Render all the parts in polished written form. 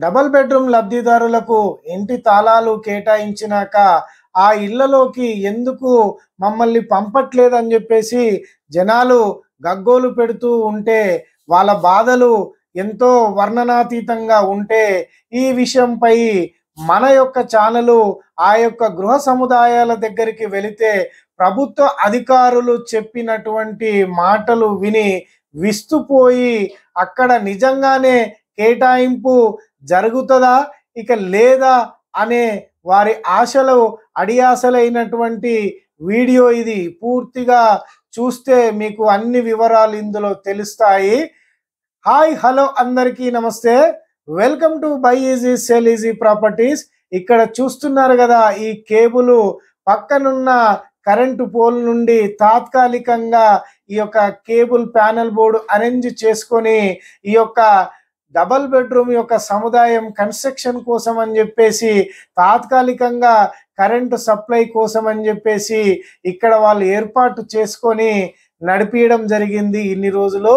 Double bedroom లబ్ధిదారులకు ఇంటి తాళాలు కేటాయించినాక ఆ ఇళ్లలోకి ఎందుకు మమ్మల్ని పంపట్లేదని చెప్పేసి జనాలు గగ్గోలు పెడుతూ ఉంటే వాళ్ళ బాధలు ఎంతో వర్ణనాతీతంగా ఉంటే ఈ విషయంపై మన యొక్క ఛానలు ఆ యొక్క గృహ సముదాయాల దగ్గరికి వెళితే ప్రభుత్వ అధికారులు చెప్పినటువంటి మాటలు విని విస్తుపోయి అక్కడ నిజంగానే కేటాయింపు జరుగుతుందా ఇక లేదా అనే వారి ఆశలు అడియాసలైనటువంటి వీడియో ఇది. పూర్తిగా చూస్తే మీకు అన్ని వివరాలు ఇందులో తెలుస్తాయి. హాయ్ హలో అందరికీ నమస్తే. Welcome to buy easy cell easy properties. ఇక్కడ చూస్తున్నారు కదా, ఈ కేబుల్ పక్కనున్న కరెంటు పోల్ నుండి తాత్కాలికంగా ఈ యొక్క కేబుల్ ప్యానెల్ బోర్డు అరేంజ్ చేసుకొని ఈ యొక్క డబల్ బెడ్రూమ్ యొక్క సముదాయం కన్స్ట్రక్షన్ కోసం అని చెప్పేసి తాత్కాలికంగా కరెంటు సప్లై కోసం అని చెప్పేసి ఇక్కడ వాళ్ళు ఏర్పాటు చేసుకొని నడిపించడం జరిగింది ఇన్ని రోజులు.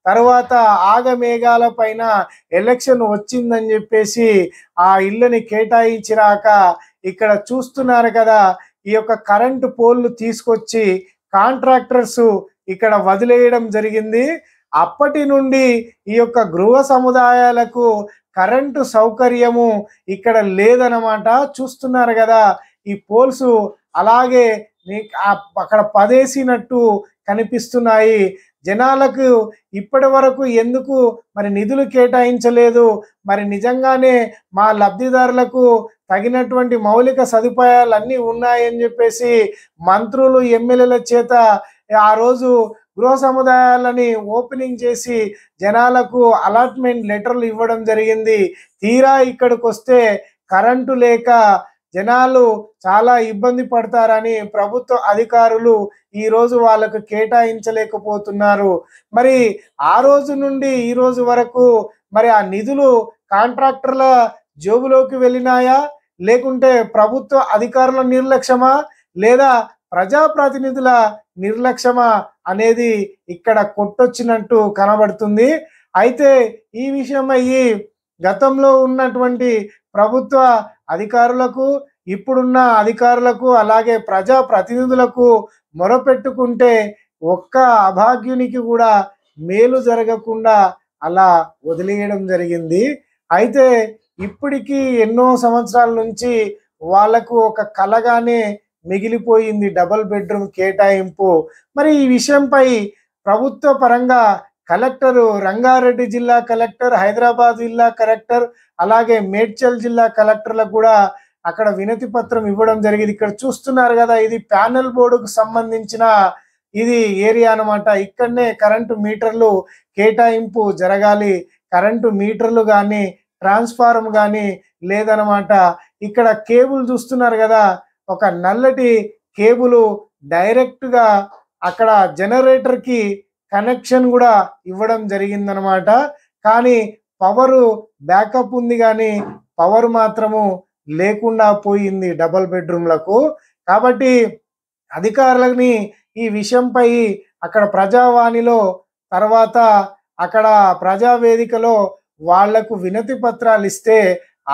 తర్వాత ఆగమేఘాల పైన ఎలక్షన్ వచ్చిందని చెప్పేసి ఆ ఇళ్ళని కేటాయించినాక ఇక్కడ చూస్తున్నారు కదా, ఈ యొక్క కరెంటు పోల్లు తీసుకొచ్చి కాంట్రాక్టర్స్ ఇక్కడ వదిలేయడం జరిగింది. అప్పటి నుండి ఈ యొక్క గృహ సముదాయాలకు కరెంటు సౌకర్యము ఇక్కడ లేదన్నమాట. చూస్తున్నారు కదా, ఈ పోల్స్ అలాగే అక్కడ పదేసినట్టు కనిపిస్తున్నాయి. జనాలకు ఇప్పటి వరకు ఎందుకు మరి నిధులు కేటాయించలేదు, మరి నిజంగానే మా లబ్ధిదారులకు తగినటువంటి మౌలిక సదుపాయాలు అన్నీ ఉన్నాయని చెప్పేసి మంత్రులు ఎమ్మెల్యేల చేత ఆ రోజు గృహ సముదాయాలని ఓపెనింగ్ చేసి జనాలకు అలాట్మెంట్ లెటర్లు ఇవ్వడం జరిగింది. తీరా ఇక్కడికి వస్తే కరెంటు లేక జనాలు చాలా ఇబ్బంది పడతారని ప్రభుత్వ అధికారులు ఈరోజు వాళ్ళకు కేటాయించలేకపోతున్నారు. మరి ఆ రోజు నుండి ఈ రోజు వరకు మరి ఆ నిధులు కాంట్రాక్టర్ల జోబులోకి వెళ్ళినాయా, లేకుంటే ప్రభుత్వ అధికారుల నిర్లక్ష్యమా, లేదా ప్రజాప్రతినిధుల నిర్లక్ష్యమా అనేది ఇక్కడ కొట్టొచ్చినట్టు కనబడుతుంది. అయితే ఈ విషయమై గతంలో ఉన్నటువంటి ప్రభుత్వ అధికారులకు, ఇప్పుడున్న అధికారులకు, అలాగే ప్రజాప్రతినిధులకు మొరపెట్టుకుంటే ఒక్క అభాగ్యునికి కూడా మేలు జరగకుండా అలా వదిలేయడం జరిగింది. అయితే ఇప్పటికీ ఎన్నో సంవత్సరాల నుంచి వాళ్లకు ఒక కలగానే మిగిలిపోయింది డబుల్ బెడ్రూమ్ కేటాయింపు. మరి ఈ విషయంపై ప్రభుత్వ పరంగా కలెక్టర్, రంగారెడ్డి జిల్లా కలెక్టర్, హైదరాబాద్ జిల్లా కలెక్టర్, అలాగే మేడ్చల్ జిల్లా కలెక్టర్లకు కూడా అక్కడ వినతి పత్రం ఇవ్వడం జరిగింది. ఇక్కడ చూస్తున్నారు కదా, ఇది ప్యానెల్ బోర్డుకు సంబంధించిన ఇది ఏరియా అన్నమాట. ఇక్కడనే కరెంటు మీటర్లు కేటాయింపు జరగాలి. కరెంటు మీటర్లు కానీ ట్రాన్స్ఫార్మర్ కానీ లేదన్నమాట. ఇక్కడ కేబుల్ చూస్తున్నారు కదా, ఒక నల్లటి కేబుల్ డైరెక్ట్గా అక్కడ జనరేటర్కి కనెక్షన్ కూడా ఇవ్వడం జరిగిందనమాట. కానీ పవరు బ్యాకప్ ఉంది కానీ పవర్ మాత్రము లేకుండా పోయింది డబుల్ బెడ్రూమ్లకు. కాబట్టి అధికారులని ఈ విషయంపై అక్కడ ప్రజావాణిలో, తర్వాత అక్కడ ప్రజావేదికలో వాళ్లకు వినతి పత్రాలు ఇస్తే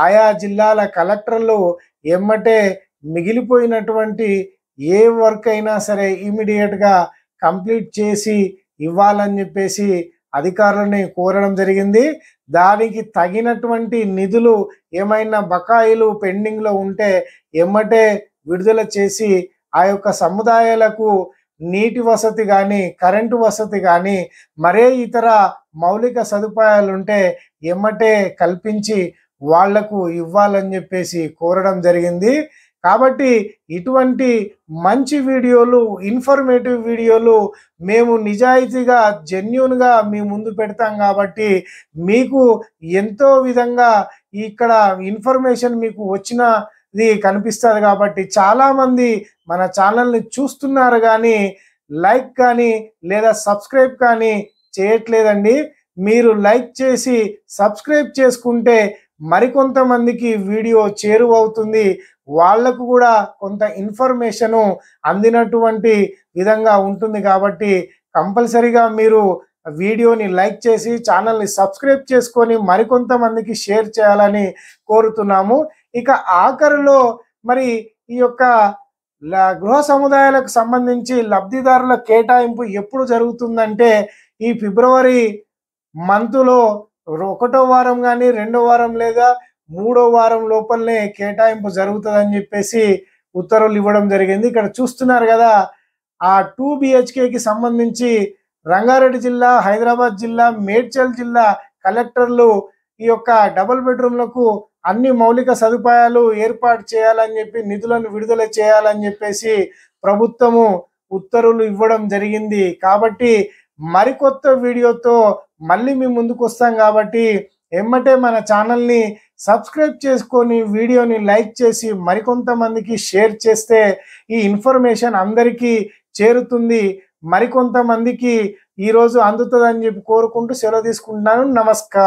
ఆయా జిల్లాల కలెక్టర్లు ఎమ్మటే మిగిలిపోయినటువంటి ఏ వర్క్ అయినా సరే ఇమీడియట్గా కంప్లీట్ చేసి ఇవ్వాలని చెప్పేసి అధికారులని కోరడం జరిగింది. దానికి తగినటువంటి నిధులు ఏమైనా బకాయిలు పెండింగ్లో ఉంటే ఎమ్మటే విడుదల చేసి ఆ యొక్క సముదాయాలకు నీటి వసతి కానీ, కరెంటు వసతి కానీ, మరే ఇతర మౌలిక సదుపాయాలు ఉంటే ఎమ్మటే కల్పించి వాళ్లకు ఇవ్వాలని చెప్పేసి కోరడం జరిగింది. కాబట్టి ఇటువంటి మంచి వీడియోలు, ఇన్ఫర్మేటివ్ వీడియోలు మేము నిజాయితీగా, జెన్యూన్గా మీ ముందు పెడతాం. కాబట్టి మీకు ఎంతో విధంగా ఇక్కడ ఇన్ఫర్మేషన్ మీకు వచ్చినది కనిపిస్తుంది. కాబట్టి చాలామంది మన ఛానల్ని చూస్తున్నారు కానీ లైక్ కానీ లేదా సబ్స్క్రైబ్ కానీ చేయట్లేదండి. మీరు లైక్ చేసి సబ్స్క్రైబ్ చేసుకుంటే మరికొంతమందికి వీడియో చేరువవుతుంది. వాళ్లకు కూడా కొంత ఇన్ఫర్మేషను అందినటువంటి విధంగా ఉంటుంది. కాబట్టి కంపల్సరీగా మీరు వీడియోని లైక్ చేసి ఛానల్ని సబ్స్క్రైబ్ చేసుకొని మరికొంతమందికి షేర్ చేయాలని కోరుతున్నాము. ఇక ఆఖరిలో మరి ఈ యొక్క గృహ సముదాయాలకు సంబంధించి లబ్ధిదారుల కేటాయింపు ఎప్పుడు జరుగుతుందంటే ఈ ఫిబ్రవరి మంత్లో 1వ వారం కానీ 2వ వారం లేదా 3వ వారం లోపలనే కేటాయింపు జరుగుతుందని చెప్పేసి ఉత్తర్వులు ఇవ్వడం జరిగింది. ఇక్కడ చూస్తున్నారు కదా, ఆ 2 BHKకి సంబంధించి రంగారెడ్డి జిల్లా, హైదరాబాద్ జిల్లా, మేడ్చల్ జిల్లా కలెక్టర్లు ఈ యొక్క డబుల్ బెడ్రూమ్లకు అన్ని మౌలిక సదుపాయాలు ఏర్పాటు చేయాలని చెప్పి నిధులను విడుదల చేయాలని చెప్పేసి ప్రభుత్వము ఉత్తర్వులు ఇవ్వడం జరిగింది. కాబట్టి మరికొత్త వీడియోతో మళ్ళీ మీ ముందుకు వస్తాం. కాబట్టి ఎమ్మటే మన ఛానల్ని సబ్స్క్రైబ్ చేసుకొని వీడియోని లైక్ చేసి మరికొంతమందికి షేర్ చేస్తే ఈ ఇన్ఫర్మేషన్ అందరికీ చేరుతుంది, మరికొంతమందికి ఈరోజు అందుతుందని చెప్పి కోరుకుంటూ సెలవు తీసుకుంటున్నాను. నమస్కారం.